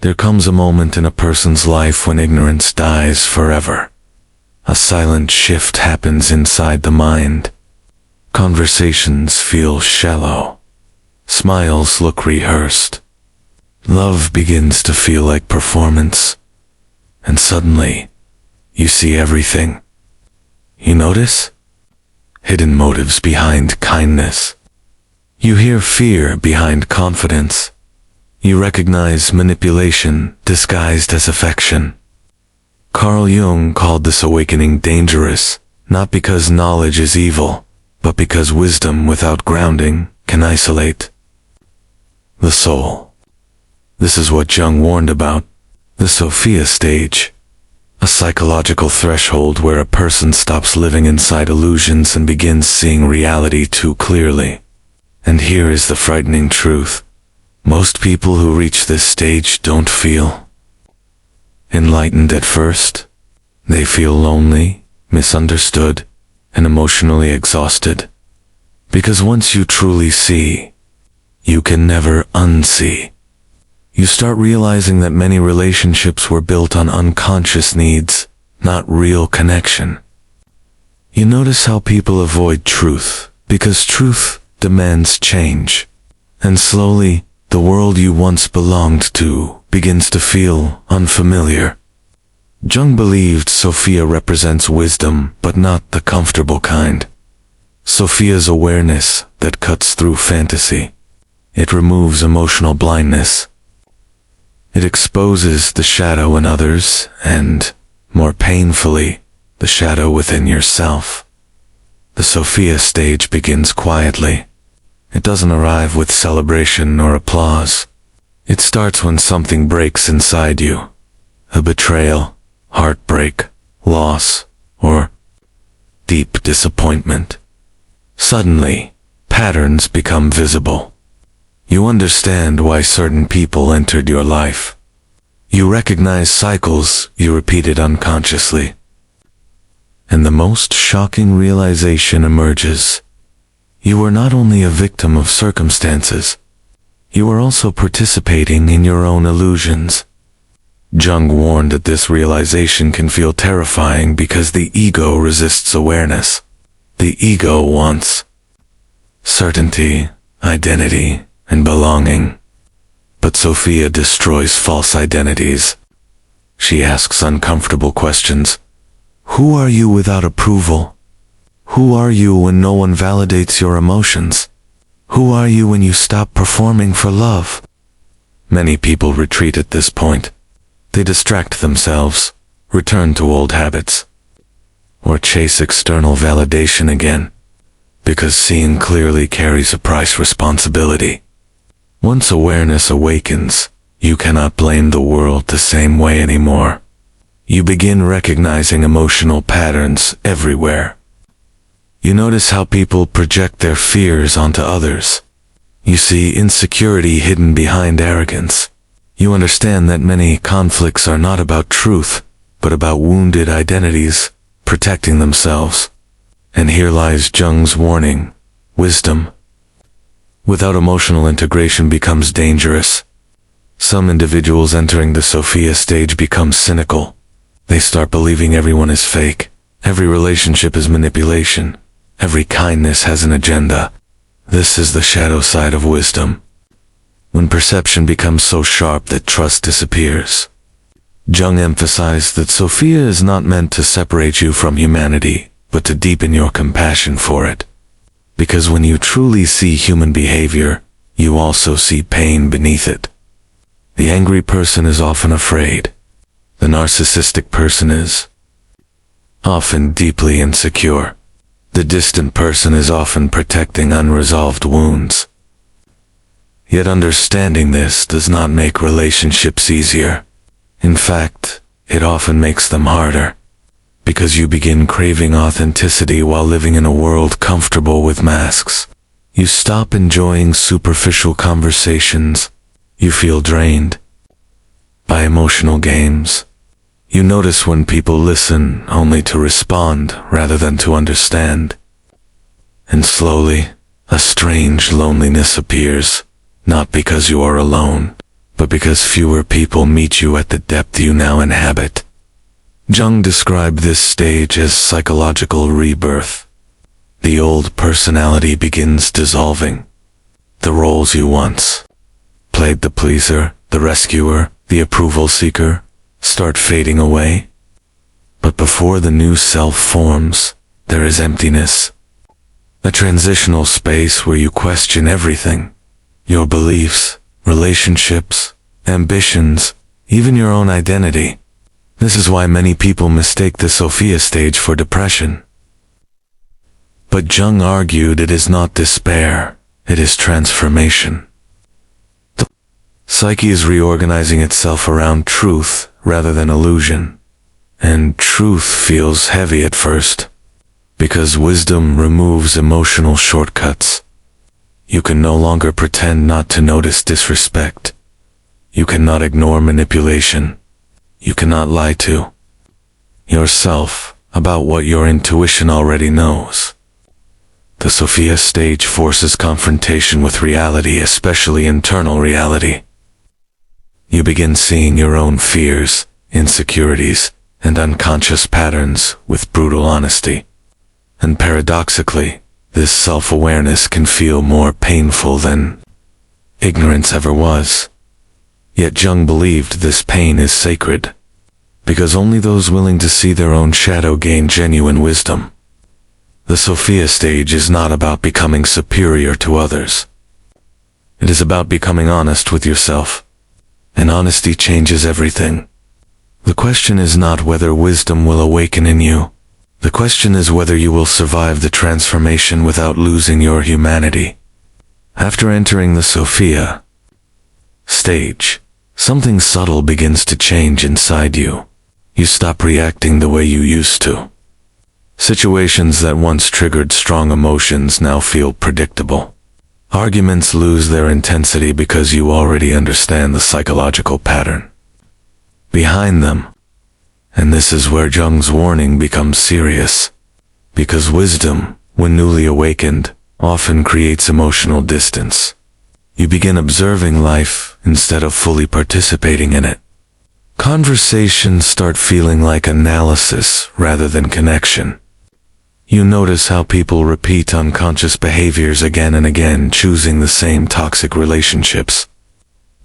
There comes a moment in a person's life when ignorance dies forever. A silent shift happens inside the mind. Conversations feel shallow. Smiles look rehearsed. Love begins to feel like performance. And suddenly, you see everything. You notice hidden motives behind kindness. You hear fear behind confidence. You recognize manipulation disguised as affection. Carl Jung called this awakening dangerous, not because knowledge is evil, but because wisdom without grounding can isolate. The soul. This is what Jung warned about, the Sophia Stage, a psychological threshold where a person stops living inside illusions and begins seeing reality too clearly. And here is the frightening truth. Most people who reach this stage don't feel enlightened at first. They feel lonely, misunderstood, and emotionally exhausted. Because once you truly see, you can never unsee. You start realizing that many relationships were built on unconscious needs, not real connection. You notice how people avoid truth, because truth demands change. And slowly, the world you once belonged to begins to feel unfamiliar. Jung believed Sophia represents wisdom, but not the comfortable kind. Sophia's awareness that cuts through fantasy. It removes emotional blindness. It exposes the shadow in others and, more painfully, the shadow within yourself. The Sophia stage begins quietly. It doesn't arrive with celebration or applause. It starts when something breaks inside you. A betrayal, heartbreak, loss, or deep disappointment. Suddenly, patterns become visible. You understand why certain people entered your life. You recognize cycles you repeated unconsciously. And the most shocking realization emerges. You were not only a victim of circumstances, you were also participating in your own illusions. Jung warned that this realization can feel terrifying because the ego resists awareness. The ego wants certainty, identity, and belonging. But Sophia destroys false identities. She asks uncomfortable questions. Who are you without approval? Who are you when no one validates your emotions? Who are you when you stop performing for love? Many people retreat at this point. They distract themselves, return to old habits, or chase external validation again, because seeing clearly carries a price responsibility. Once awareness awakens, you cannot blame the world the same way anymore. You begin recognizing emotional patterns everywhere. You notice how people project their fears onto others. You see insecurity hidden behind arrogance. You understand that many conflicts are not about truth, but about wounded identities protecting themselves. And here lies Jung's warning, wisdom. Without emotional integration becomes dangerous. Some individuals entering the Sophia stage become cynical. They start believing everyone is fake. Every relationship is manipulation. Every kindness has an agenda. This is the shadow side of wisdom. When perception becomes so sharp that trust disappears. Jung emphasized that Sophia is not meant to separate you from humanity, but to deepen your compassion for it. Because when you truly see human behavior, you also see pain beneath it. The angry person is often afraid. The narcissistic person is often deeply insecure. The distant person is often protecting unresolved wounds. Yet understanding this does not make relationships easier. In fact, it often makes them harder. Because you begin craving authenticity while living in a world comfortable with masks. You stop enjoying superficial conversations. You feel drained by emotional games. You notice when people listen only to respond rather than to understand. And slowly, a strange loneliness appears, not because you are alone, but because fewer people meet you at the depth you now inhabit. Jung described this stage as psychological rebirth. The old personality begins dissolving. The roles you once played, the pleaser, the rescuer, the approval seeker, start fading away. But before the new self forms, there is emptiness. A transitional space where you question everything. Your beliefs, relationships, ambitions, even your own identity. This is why many people mistake the Sophia stage for depression. But Jung argued it is not despair, it is transformation. The psyche is reorganizing itself around truth rather than illusion. And truth feels heavy at first, because wisdom removes emotional shortcuts. You can no longer pretend not to notice disrespect. You cannot ignore manipulation. You cannot lie to yourself about what your intuition already knows. The Sophia stage forces confrontation with reality, especially internal reality. You begin seeing your own fears, insecurities, and unconscious patterns with brutal honesty. And paradoxically, this self-awareness can feel more painful than ignorance ever was. Yet Jung believed this pain is sacred, because only those willing to see their own shadow gain genuine wisdom. The Sophia stage is not about becoming superior to others. It is about becoming honest with yourself. And honesty changes everything. The question is not whether wisdom will awaken in you. The question is whether you will survive the transformation without losing your humanity. After entering the Sophia stage, something subtle begins to change inside you. You stop reacting the way you used to. Situations that once triggered strong emotions now feel predictable. Arguments lose their intensity because you already understand the psychological pattern behind them. And this is where Jung's warning becomes serious, because wisdom, when newly awakened, often creates emotional distance. You begin observing life instead of fully participating in it. Conversations start feeling like analysis rather than connection. You notice how people repeat unconscious behaviors again and again, choosing the same toxic relationships,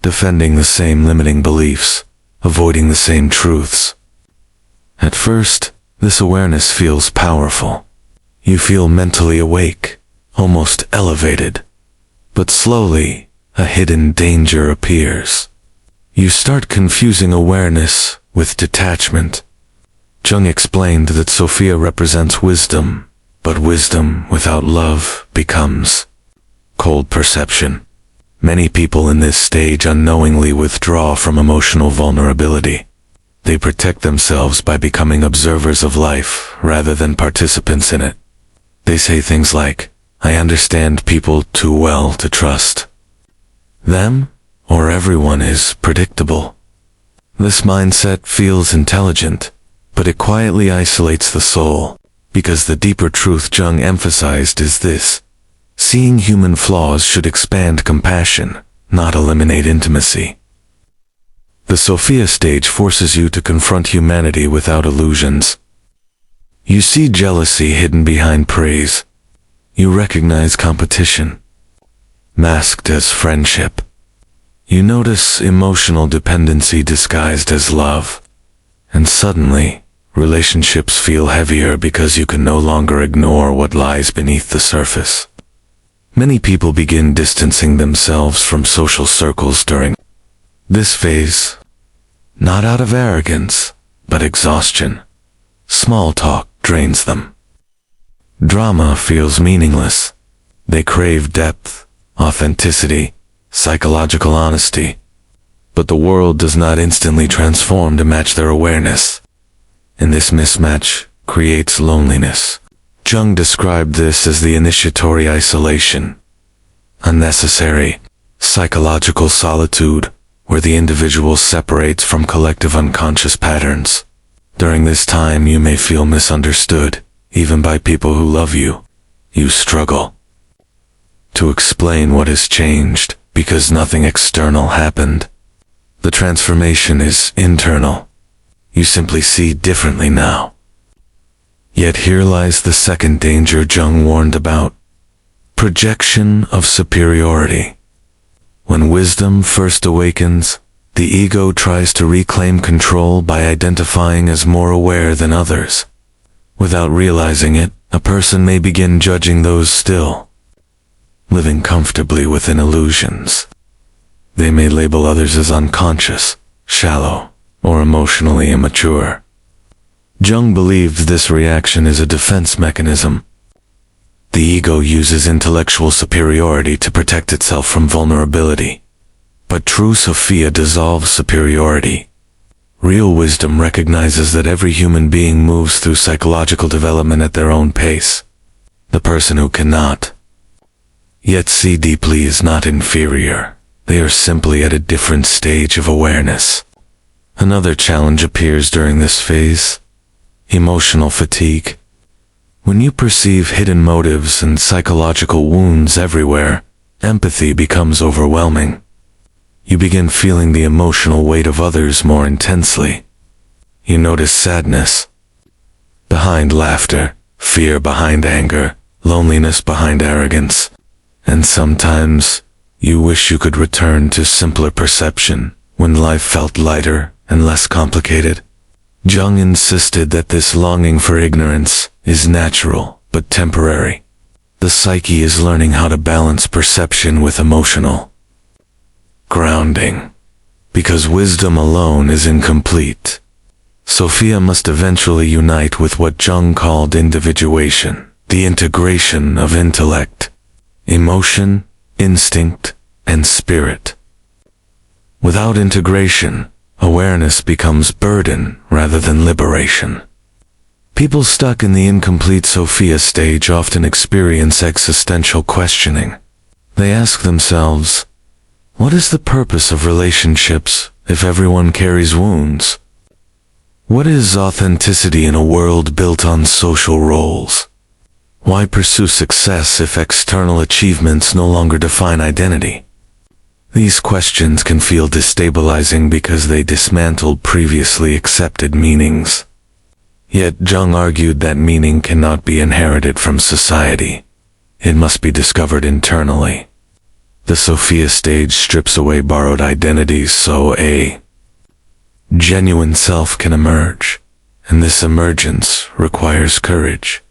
defending the same limiting beliefs, avoiding the same truths. At first, this awareness feels powerful. You feel mentally awake, almost elevated. But slowly, a hidden danger appears. You start confusing awareness with detachment. Jung explained that Sophia represents wisdom, but wisdom without love becomes cold perception. Many people in this stage unknowingly withdraw from emotional vulnerability. They protect themselves by becoming observers of life rather than participants in it. They say things like, "I understand people too well to trust them," or "everyone is predictable." This mindset feels intelligent, but it quietly isolates the soul, because the deeper truth Jung emphasized is this: seeing human flaws should expand compassion, not eliminate intimacy. The Sophia stage forces you to confront humanity without illusions. You see jealousy hidden behind praise. You recognize competition, masked as friendship. You notice emotional dependency disguised as love. And suddenly, relationships feel heavier because you can no longer ignore what lies beneath the surface. Many people begin distancing themselves from social circles during this phase, not out of arrogance, but exhaustion. Small talk drains them. Drama feels meaningless. They crave depth, authenticity, psychological honesty. But the world does not instantly transform to match their awareness. And this mismatch creates loneliness. Jung described this as the initiatory isolation, unnecessary, psychological solitude, where the individual separates from collective unconscious patterns. During this time, you may feel misunderstood, even by people who love you. You struggle to explain what has changed, because nothing external happened. The transformation is internal. You simply see differently now. Yet here lies the second danger Jung warned about: projection of superiority. When wisdom first awakens, the ego tries to reclaim control by identifying as more aware than others. Without realizing it, a person may begin judging those still living comfortably within illusions. They may label others as unconscious, shallow, or emotionally immature. Jung believed this reaction is a defense mechanism. The ego uses intellectual superiority to protect itself from vulnerability. But true Sophia dissolves superiority. Real wisdom recognizes that every human being moves through psychological development at their own pace. The person who cannot yet see deeply is not inferior. They are simply at a different stage of awareness. Another challenge appears during this phase: emotional fatigue. When you perceive hidden motives and psychological wounds everywhere, empathy becomes overwhelming. You begin feeling the emotional weight of others more intensely. You notice sadness behind laughter, fear behind anger, loneliness behind arrogance, and sometimes you wish you could return to simpler perception when life felt lighter and less complicated. Jung insisted that this longing for ignorance is natural but temporary. The psyche is learning how to balance perception with emotional grounding. Because wisdom alone is incomplete, Sophia must eventually unite with what Jung called individuation, the integration of intellect, emotion, instinct, and spirit. Without integration, awareness becomes burden rather than liberation. People stuck in the incomplete Sophia stage often experience existential questioning. They ask themselves, what is the purpose of relationships if everyone carries wounds? What is authenticity in a world built on social roles? Why pursue success if external achievements no longer define identity? These questions can feel destabilizing because they dismantled previously accepted meanings. Yet Jung argued that meaning cannot be inherited from society. It must be discovered internally. The Sophia stage strips away borrowed identities so a genuine self can emerge, and this emergence requires courage.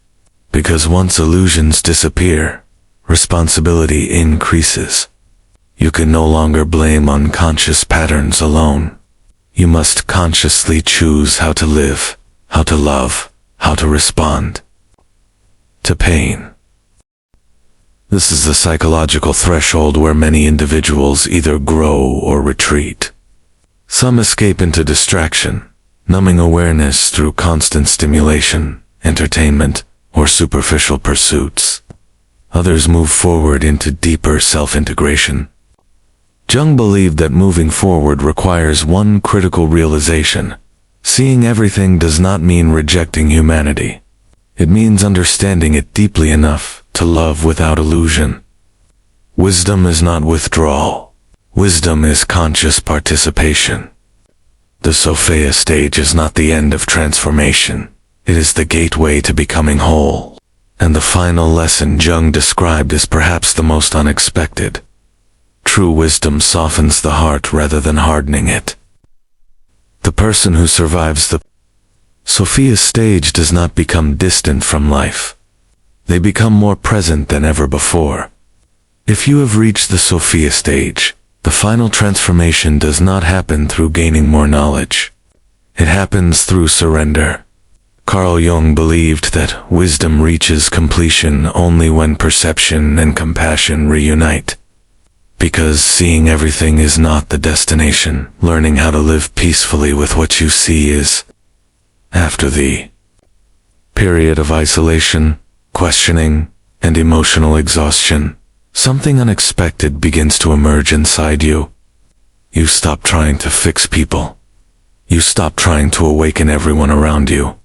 Because once illusions disappear, responsibility increases. You can no longer blame unconscious patterns alone. You must consciously choose how to live, how to love, how to respond to pain. This is the psychological threshold where many individuals either grow or retreat. Some escape into distraction, numbing awareness through constant stimulation, entertainment, or superficial pursuits. Others move forward into deeper self-integration. Jung believed that moving forward requires one critical realization: seeing everything does not mean rejecting humanity. It means understanding it deeply enough to love without illusion. Wisdom is not withdrawal. Wisdom is conscious participation. The Sophia stage is not the end of transformation. It is the gateway to becoming whole. And the final lesson Jung described is perhaps the most unexpected. True wisdom softens the heart rather than hardening it. The person who survives the Sophia stage does not become distant from life. They become more present than ever before. If you have reached the Sophia stage, the final transformation does not happen through gaining more knowledge. It happens through surrender. Carl Jung believed that wisdom reaches completion only when perception and compassion reunite. Because seeing everything is not the destination, learning how to live peacefully with what you see is. After the period of isolation, questioning, and emotional exhaustion, something unexpected begins to emerge inside you. You stop trying to fix people. You stop trying to awaken everyone around you.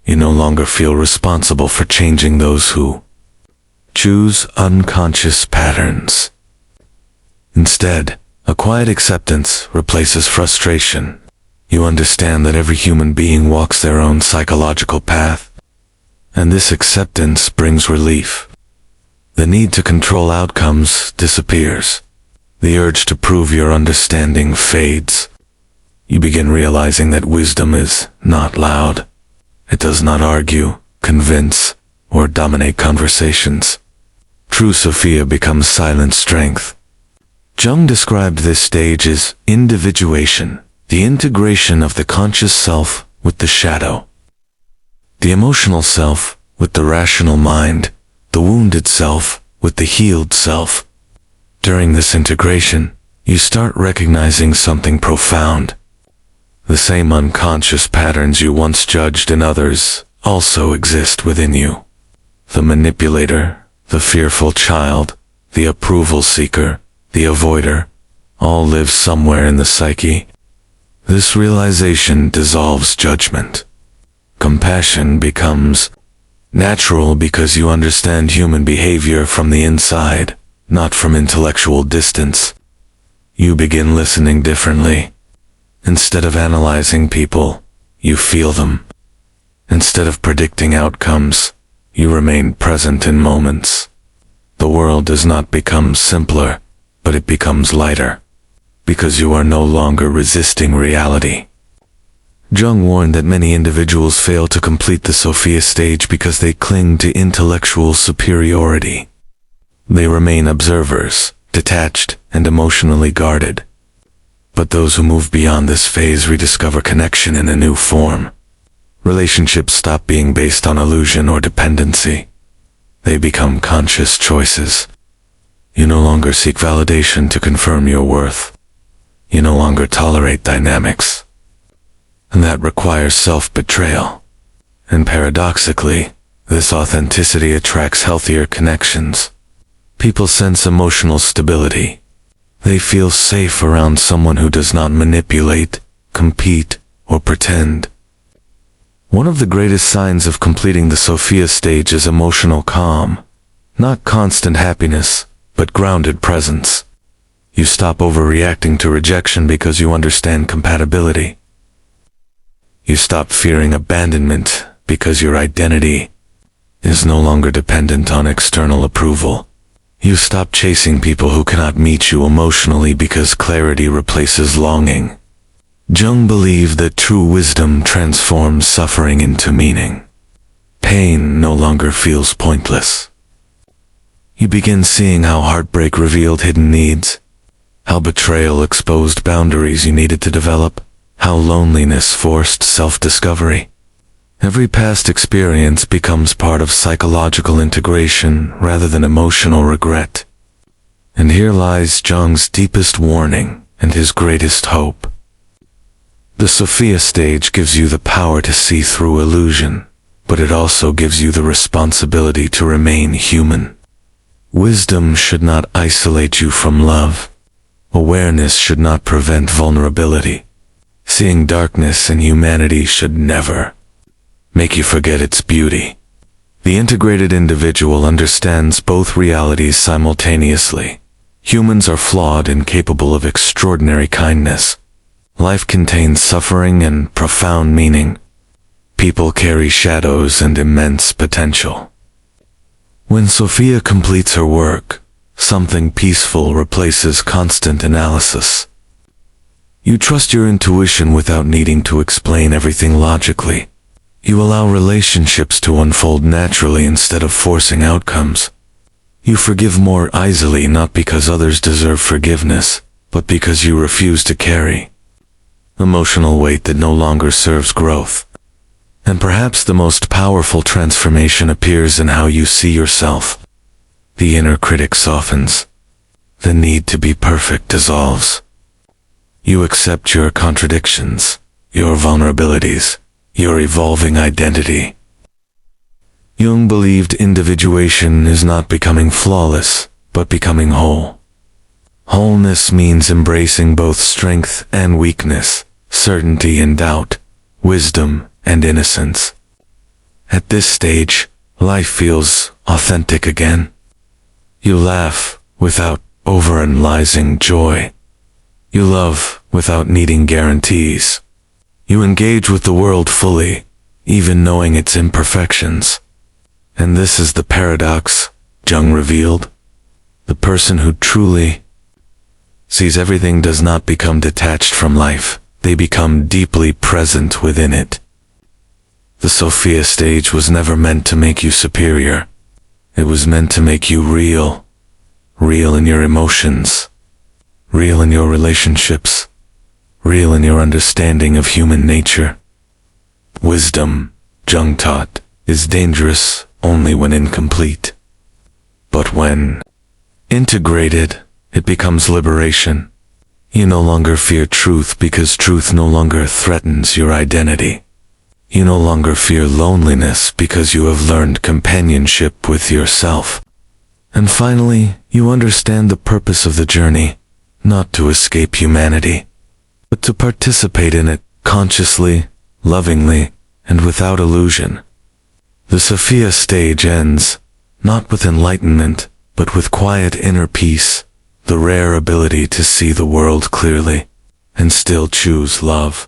You no longer feel responsible for changing those who choose unconscious patterns. Instead, A quiet acceptance replaces frustration. You understand that every human being walks their own psychological path, and this acceptance brings relief. The need to control outcomes disappears. The urge to prove your understanding fades. You begin realizing that wisdom is not loud. It does not argue, convince, or dominate conversations. True Sophia becomes silent strength. Jung described this stage as individuation, the integration of the conscious self with the shadow. The emotional self with the rational mind, the wounded self with the healed self. During this integration, you start recognizing something profound. The same unconscious patterns you once judged in others also exist within you. The manipulator, the fearful child, the approval seeker, the avoider, all live somewhere in the psyche. This realization dissolves judgment. Compassion becomes natural because you understand human behavior from the inside, not from intellectual distance. You begin listening differently. Instead of analyzing people, you feel them. Instead of predicting outcomes, you remain present in moments. The world does not become simpler, but it becomes lighter, because you are no longer resisting reality. Jung warned that many individuals fail to complete the Sophia stage because they cling to intellectual superiority. They remain observers, detached and emotionally guarded. But those who move beyond this phase rediscover connection in a new form. Relationships stop being based on illusion or dependency. They become conscious choices. You no longer seek validation to confirm your worth. You no longer tolerate dynamics. And that requires self-betrayal. And paradoxically, this authenticity attracts healthier connections. People sense emotional stability. They feel safe around someone who does not manipulate, compete, or pretend. One of the greatest signs of completing the Sophia stage is emotional calm. Not constant happiness, but grounded presence. You stop overreacting to rejection because you understand compatibility. You stop fearing abandonment because your identity is no longer dependent on external approval. You stop chasing people who cannot meet you emotionally because clarity replaces longing. Jung believed that true wisdom transforms suffering into meaning. Pain no longer feels pointless. You begin seeing how heartbreak revealed hidden needs, how betrayal exposed boundaries you needed to develop, how loneliness forced self-discovery. Every past experience becomes part of psychological integration rather than emotional regret. And here lies Jung's deepest warning and his greatest hope. The Sophia stage gives you the power to see through illusion, but it also gives you the responsibility to remain human. Wisdom should not isolate you from love. Awareness should not prevent vulnerability. Seeing darkness in humanity should never make you forget its beauty. The integrated individual understands both realities simultaneously. Humans are flawed and capable of extraordinary kindness. Life contains suffering and profound meaning. People carry shadows and immense potential. When Sophia completes her work, something peaceful replaces constant analysis. You trust your intuition without needing to explain everything logically. You allow relationships to unfold naturally instead of forcing outcomes. You forgive more easily not because others deserve forgiveness, but because you refuse to carry emotional weight that no longer serves growth. And perhaps the most powerful transformation appears in how you see yourself. The inner critic softens. The need to be perfect dissolves. You accept your contradictions, your vulnerabilities, your evolving identity. Jung believed individuation is not becoming flawless, but becoming whole. Wholeness means embracing both strength and weakness, certainty and doubt, wisdom and innocence. At this stage, life feels authentic again. You laugh without overanalyzing joy. You love without needing guarantees. You engage with the world fully, even knowing its imperfections. And this is the paradox, Jung revealed. The person who truly sees everything does not become detached from life. They become deeply present within it. The Sophia Stage was never meant to make you superior. It was meant to make you real. Real in your emotions. Real in your relationships. Real in your understanding of human nature. Wisdom, Jung taught, is dangerous only when incomplete. But when integrated, it becomes liberation. You no longer fear truth because truth no longer threatens your identity. You no longer fear loneliness because you have learned companionship with yourself. And finally, you understand the purpose of the journey, not to escape humanity, but to participate in it consciously, lovingly, and without illusion. The Sophia Stage ends, not with enlightenment, but with quiet inner peace, the rare ability to see the world clearly, and still choose love.